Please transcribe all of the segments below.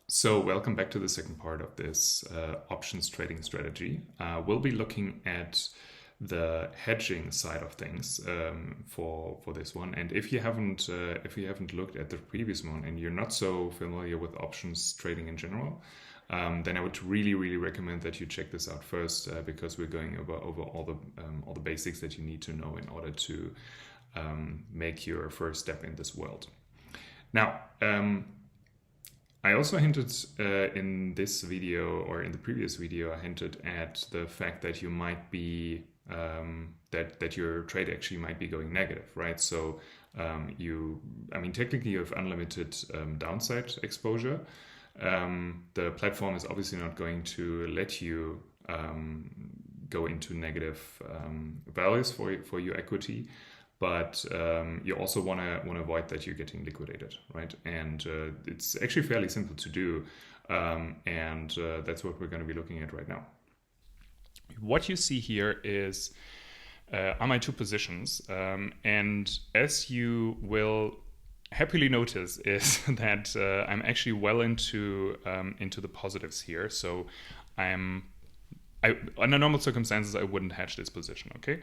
So welcome back to the second part of this options trading strategy. We'll be looking at the hedging side of things for this one. And if you haven't looked at the previous one and you're not so familiar with options trading in general, then I would really recommend that you check this out first because we're going over all the basics that you need to know in order to make your first step in this world. Now. I also hinted in this video, or in the previous video, I hinted at the fact that you might be that your trade actually might be going negative, right? So technically you have unlimited downside exposure. The platform is obviously not going to let you go into negative values for your equity. But you also want to avoid that you're getting liquidated, right? And it's actually fairly simple to do, and that's what we're going to be looking at right now. What you see here is are my two positions, and as you will happily notice, is that I'm actually well into the positives here. So under normal circumstances, I wouldn't hedge this position, okay?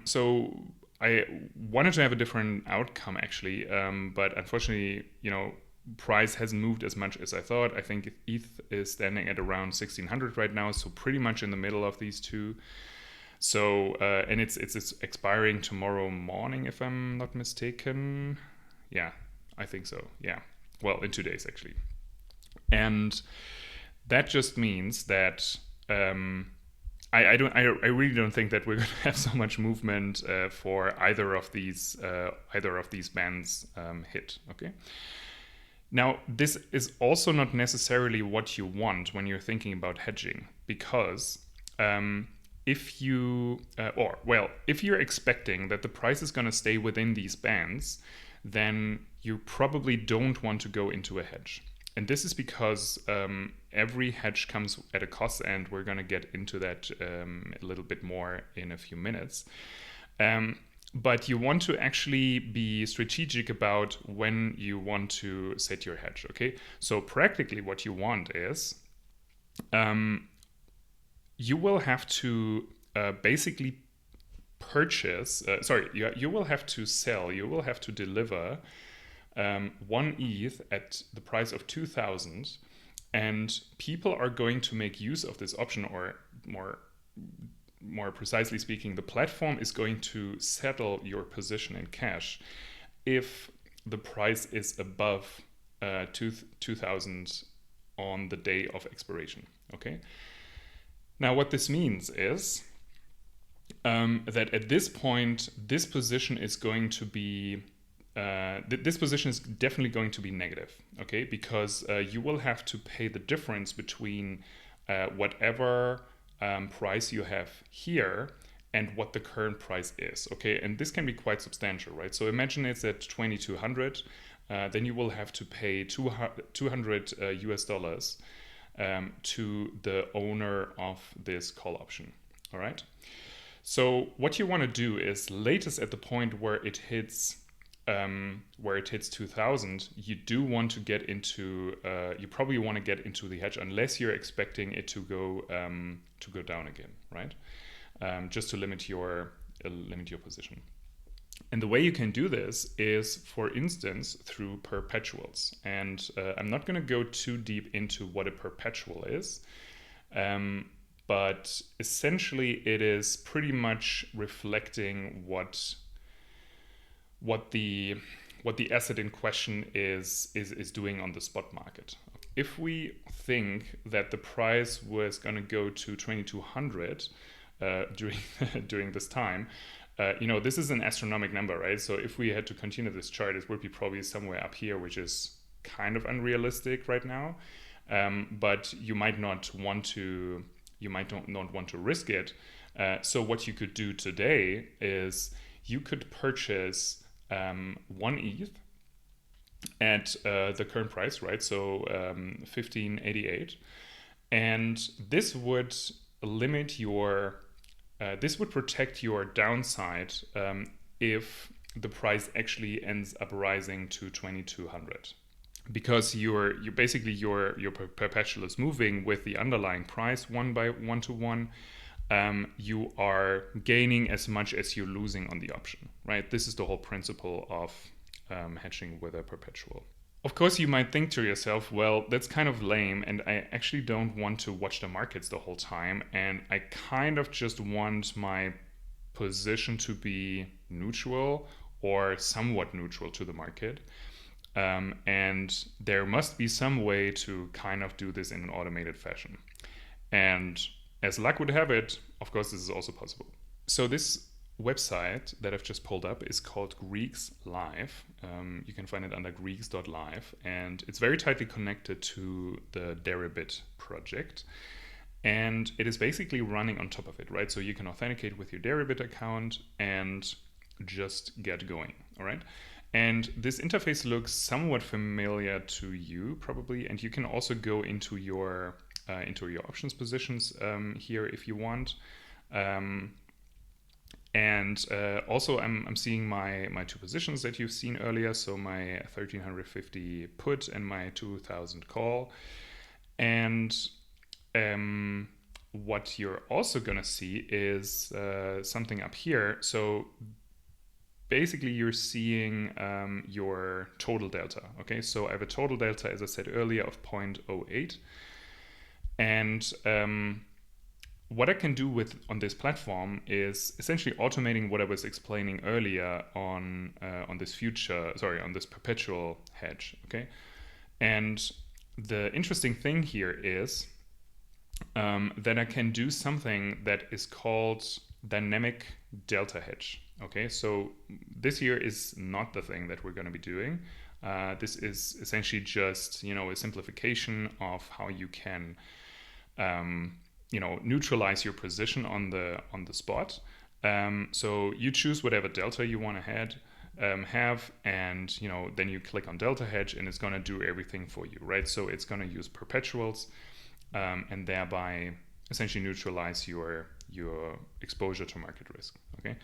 So I wanted to have a different outcome actually, but unfortunately, price hasn't moved as much as I thought. I think ETH is standing at around 1600 right now, so pretty much in the middle of these two. So and it's expiring tomorrow morning, if I'm not mistaken. Yeah, I think so. Yeah, well, in 2 days actually, and that just means that. I really don't think that we're going to have so much movement for either of these bands hit. Okay. Now, this is also not necessarily what you want when you're thinking about hedging, because if you're expecting that the price is going to stay within these bands, then you probably don't want to go into a hedge. And this is because every hedge comes at a cost, and we're going to get into that a little bit more in a few minutes. But you want to actually be strategic about when you want to set your hedge, okay? So practically what you want is you will have to basically purchase, you will have to sell, you will have to deliver 1 ETH at the price of 2,000, and people are going to make use of this option, or more precisely speaking, the platform is going to settle your position in cash if the price is above 2,000 on the day of expiration. Okay. Now, what this means is that at this point, this position is going to be this position is definitely going to be negative, okay? Because you will have to pay the difference between whatever price you have here and what the current price is, okay? And this can be quite substantial, right? So imagine it's at 2,200, then you will have to pay 200 US dollars to the owner of this call option, all right? So what you want to do is, latest at the point where it hits 2,000, you do want to get into. You probably want to get into the hedge unless you're expecting it to go down again, right? Just to limit your position. And the way you can do this is, for instance, through perpetuals. And I'm not going to go too deep into what a perpetual is. But essentially, it is pretty much reflecting what the asset in question is doing on the spot market. If we think that the price was going to go to 2,200 during this time, this is an astronomical number, right? So if we had to continue this chart, it would be probably somewhere up here, which is kind of unrealistic right now. But you might not want to. You might not want to risk it. So what you could do today is you could purchase 1 ETH at the current price, right? So 1588, and this would limit your, this would protect your downside if the price actually ends up rising to 2200. because you basically your perpetual is moving with the underlying price 1 to 1. You are gaining as much as you're losing on the option, right? This is the whole principle of hedging with a perpetual. Of course, you might think to yourself, well, that's kind of lame, and I actually don't want to watch the markets the whole time, and I kind of just want my position to be neutral or somewhat neutral to the market. And there must be some way to kind of do this in an automated fashion. And as luck would have it, of course, this is also possible. So this website that I've just pulled up is called greeks.live. You can find it under greeks.live, and it's very tightly connected to the Deribit project. And it is basically running on top of it, right? So you can authenticate with your Deribit account and just get going, all right? And this interface looks somewhat familiar to you probably, and you can also go into your options positions here if you want. Also I'm seeing my two positions that you've seen earlier, so my 1350 put and my 2000 call. And what you're also gonna see is something up here. So basically you're seeing your total delta. Okay, so I have a total delta, as I said earlier, of 0.08. And what I can do on this platform is essentially automating what I was explaining earlier on this perpetual hedge. Okay, and the interesting thing here is that I can do something that is called dynamic delta hedge. Okay, so this here is not the thing that we're going to be doing. This is essentially just a simplification of how you can neutralize your position on the spot. So you choose whatever delta you want to have, and then you click on delta hedge, and it's going to do everything for you, right? So it's going to use perpetuals and thereby essentially neutralize your exposure to market risk. Okay,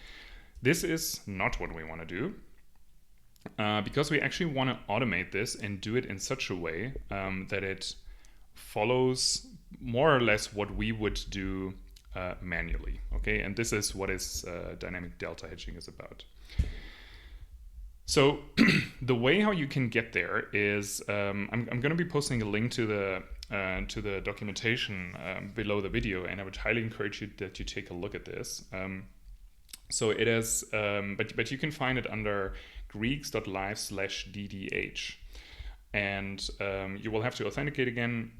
this is not what we want to do, because we actually want to automate this and do it in such a way that it follows more or less what we would do manually. Okay, and this is what dynamic delta hedging is about. So the way how you can get there is I'm going to be posting a link to the documentation below the video, and I would highly encourage you that you take a look at this. So it is, but you can find it under greeks.live/ddh. And you will have to authenticate again,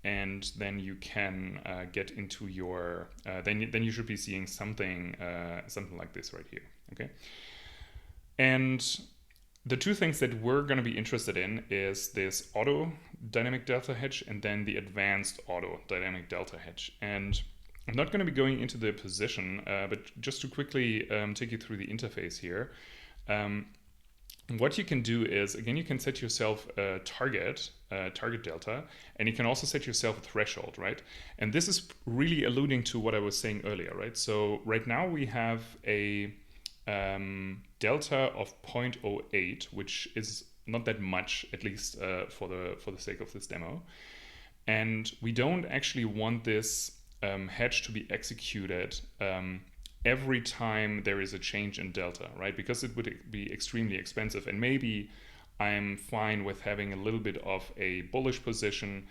and then you can get into your. Then you should be seeing something like this right here. Okay. And the two things that we're going to be interested in is this auto dynamic delta hedge and then the advanced auto dynamic delta hedge. And I'm not going to be going into the position, but just to quickly take you through the interface here. What you can do is, again, you can set yourself a target delta, and you can also set yourself a threshold, right? And this is really alluding to what I was saying earlier, right? So right now we have a delta of 0.08, which is not that much, at least for the sake of this demo. And we don't actually want this hedge to be executed every time there is a change in delta, right? Because it would be extremely expensive, and maybe I'm fine with having a little bit of a bullish position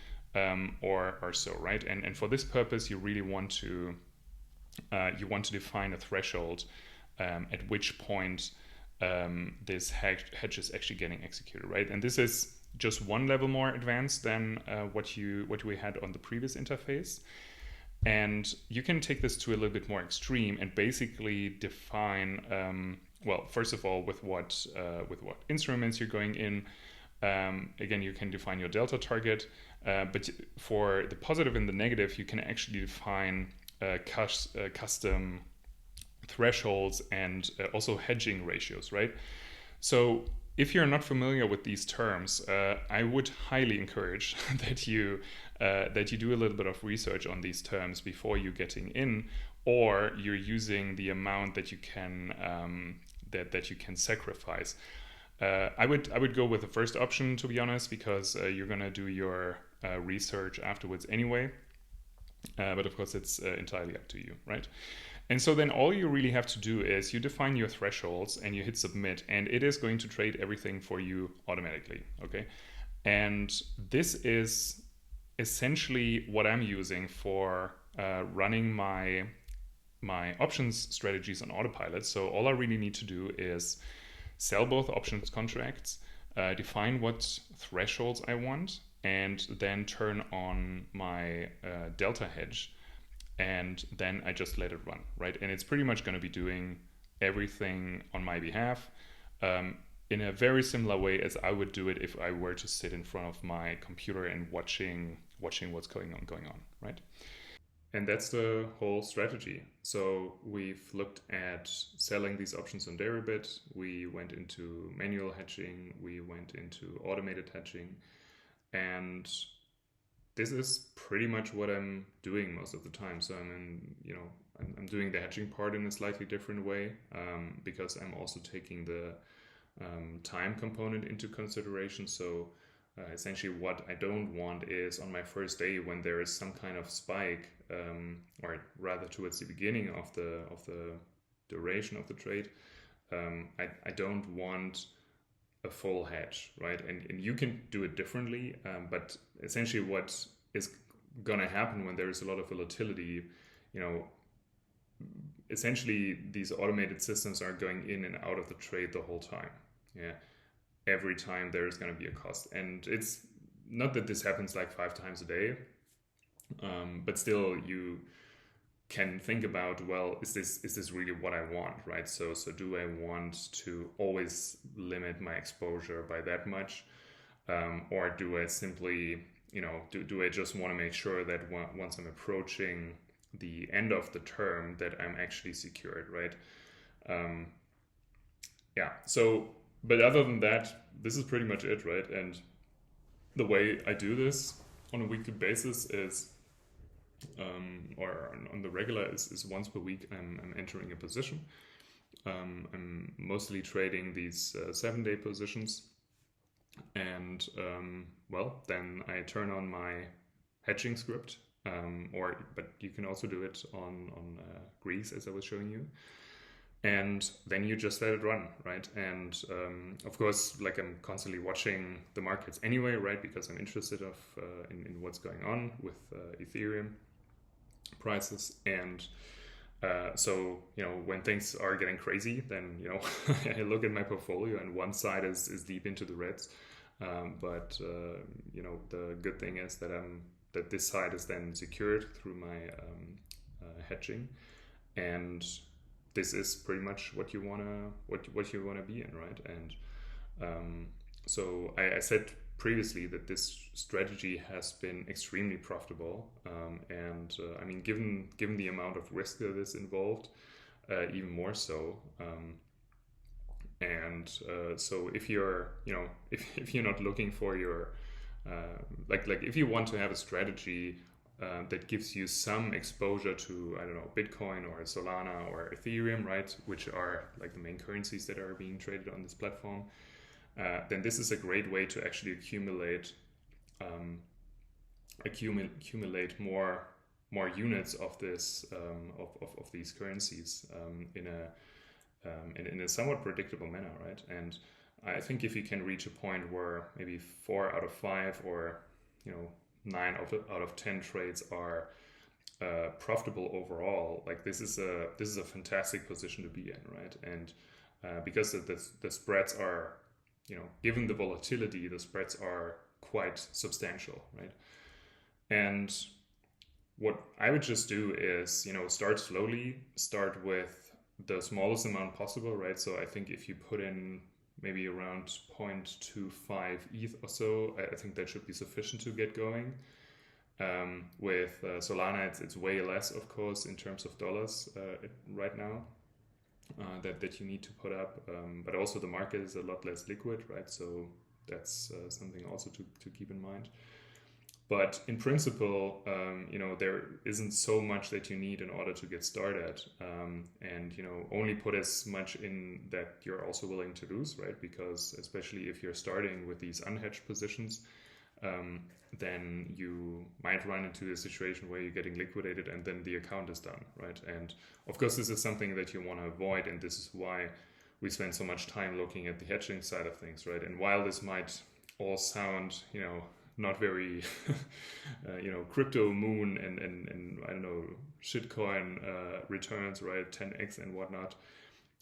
or so, right? And for this purpose, you really want to define a threshold at which point this hedge is actually getting executed, right? And this is just one level more advanced than what we had on the previous interface. And you can take this to a little bit more extreme and basically define, well, first of all, with what instruments you're going in. Again, you can define your delta target, but for the positive and the negative, you can actually define custom thresholds and also hedging ratios, right? So if you're not familiar with these terms, I would highly encourage that you do a little bit of research on these terms before you getting in, or you're using the amount that you can that you can sacrifice. I would go with the first option, to be honest, because you're gonna do your research afterwards anyway. But of course, it's entirely up to you, right? And so then all you really have to do is you define your thresholds and you hit submit, and it is going to trade everything for you automatically, okay? And this is essentially what I'm using for running my options strategies on autopilot. So all I really need to do is sell both options contracts, define what thresholds I want, and then turn on my delta hedge, and then I just let it run, right? And it's pretty much going to be doing everything on my behalf in a very similar way as I would do it if I were to sit in front of my computer and watching what's going on, right? And that's the whole strategy. So we've looked at selling these options on Deribit. We went into manual hedging. We went into automated hedging. And this is pretty much what I'm doing most of the time. So I'm doing the hedging part in a slightly different way because I'm also taking the time component into consideration. So essentially what I don't want is on my first day when there is some kind of spike, or rather towards the beginning of the duration of the trade, I don't want a full hedge, right? And you can do it differently, but essentially what is gonna happen when there is a lot of volatility, essentially these automated systems are going in and out of the trade the whole time. Yeah, every time there is going to be a cost, and it's not that this happens like 5 times a day, but still you can think about, well, is this really what I want, right? So do I want to always limit my exposure by that much, or do I simply do I just want to make sure that once I'm approaching the end of the term that I'm actually secured, right? Yeah, so but other than that, this is pretty much it, right? And the way I do this on a weekly basis is, or on the regular, is once per week I'm entering a position. I'm mostly trading these 7-day positions, and well, then I turn on my hedging script, but you can also do it on Greece, as I was showing you. And then you just let it run, right? And of course, like, I'm constantly watching the markets anyway, right? Because I'm interested in what's going on with Ethereum prices. And so when things are getting crazy, then I look at my portfolio, and one side is deep into the reds. But the good thing is that this side is then secured through my hedging, and this is pretty much what you wanna be in, right? And so I said previously that this strategy has been extremely profitable, and I mean, given the amount of risk that is involved, even more so. So if you're if you're not looking for your like if you want to have a strategy that gives you some exposure to, I don't know, Bitcoin or Solana or Ethereum, right, which are like the main currencies that are being traded on this platform, then this is a great way to actually accumulate more units of this of these currencies in a somewhat predictable manner, right? And I think if you can reach a point where maybe 4 out of 5 or 9 out of 10 trades are profitable overall, like this is a fantastic position to be in, right? And because the spreads are, given the volatility, the spreads are quite substantial, right? And what I would just do is, start slowly, start with the smallest amount possible, right? So I think if you put in maybe around 0.25 ETH or so, I think that should be sufficient to get going. With Solana, it's way less, of course, in terms of dollars right now that you need to put up. But also the market is a lot less liquid, right? So that's something also to keep in mind. But in principle, there isn't so much that you need in order to get started, and only put as much in that you're also willing to lose, right? Because especially if you're starting with these unhedged positions, then you might run into a situation where you're getting liquidated and then the account is done, right? And of course, this is something that you want to avoid, and this is why we spend so much time looking at the hedging side of things, right? And while this might all sound, not very, crypto moon and I don't know, shitcoin returns, right, 10x and whatnot.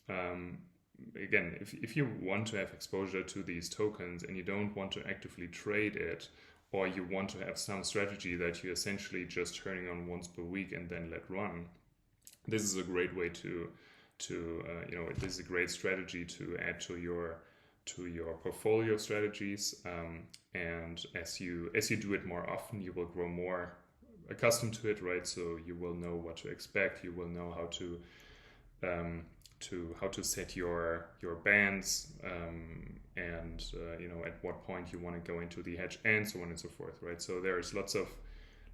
Again, if you want to have exposure to these tokens and you don't want to actively trade it, or you want to have some strategy that you're essentially just turning on once per week and then let run, this is a great way to this is a great strategy to add to your portfolio strategies, and as you do it more often, you will grow more accustomed to it, right? So you will know what to expect, you will know how to set your bands, and at what point you want to go into the hedge, and so on and so forth, right? So there's lots of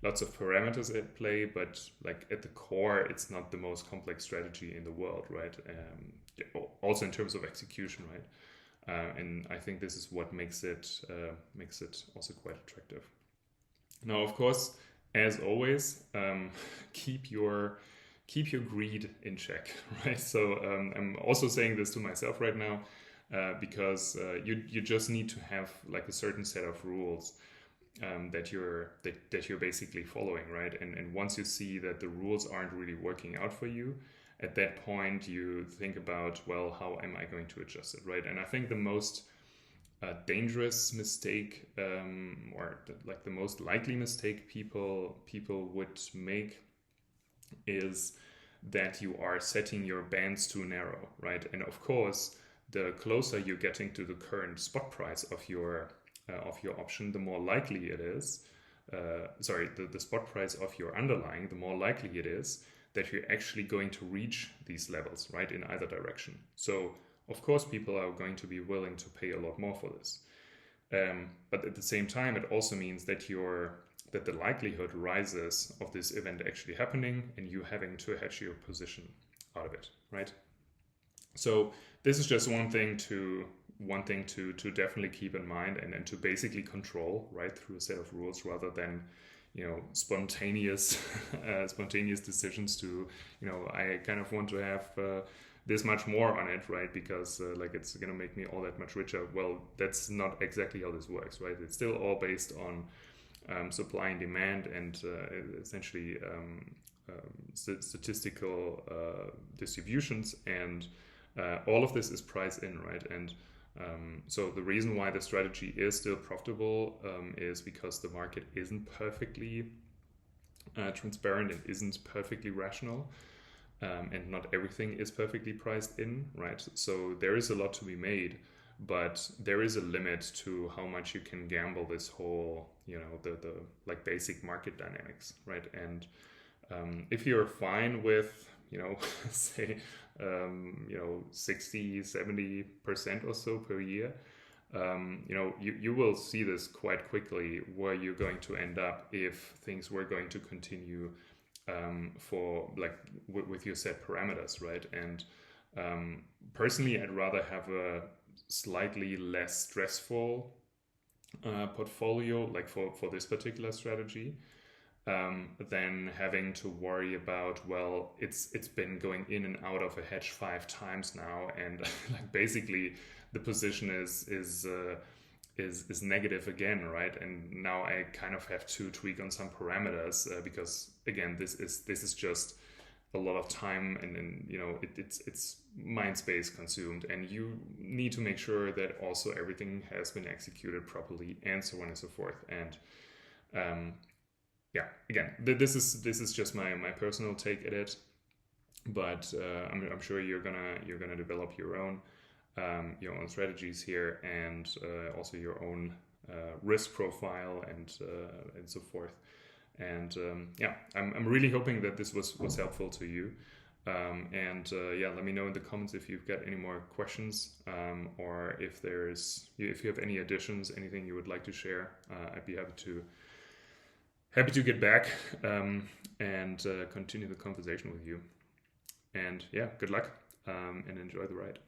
parameters at play, but like at the core, it's not the most complex strategy in the world, right? Also in terms of execution, right? And I think this is what makes it also quite attractive. Now, of course, as always, keep your greed in check, right? So I'm also saying this to myself right now, because you just need to have like a certain set of rules that you're basically following, right? And once you see that the rules aren't really working out for you, at that point you think about, well, how am I going to adjust it, right? And I think the most dangerous mistake, or the most likely mistake people would make, is that you are setting your bands too narrow, right? And of course, the closer you're getting to the current spot price of your option, the more likely it is, the spot price of your underlying, the more likely it is that you're actually going to reach these levels, right, in either direction. So of course, people are going to be willing to pay a lot more for this. But at the same time, it also means that the likelihood rises of this event actually happening and you having to hedge your position out of it, right? So this is just one thing to definitely keep in mind, and to basically control, right, through a set of rules, rather than spontaneous decisions to I kind of want to have this much more on it, right, because it's gonna make me all that much richer. Well, that's not exactly how this works, right? It's still all based on supply and demand, and essentially statistical distributions, and all of this is priced in, right? And so the reason why the strategy is still profitable is because the market isn't perfectly transparent, and isn't perfectly rational, and not everything is perfectly priced in, right? So there is a lot to be made, but there is a limit to how much you can gamble this whole, the basic market dynamics, right? And if you're fine with say 60-70% or so per year, you will see this quite quickly where you're going to end up if things were going to continue for with your set parameters, right? And personally, I'd rather have a slightly less stressful portfolio, for this particular strategy, than having to worry about, well, it's been going in and out of a hedge 5 times now, and basically the position is negative again, right? And now I kind of have to tweak on some parameters, because again, this is just a lot of time, and it's mind space consumed, and you need to make sure that also everything has been executed properly, and so on and so forth. And again, this is just my personal take at it, but I'm sure you're gonna develop your own strategies here, and also your own risk profile, and so forth. And I'm really hoping that this was helpful to you. Let me know in the comments if you've got any more questions, or if you have any additions, anything you would like to share. I'd be happy happy to get back and continue the conversation with you. And yeah, good luck and enjoy the ride.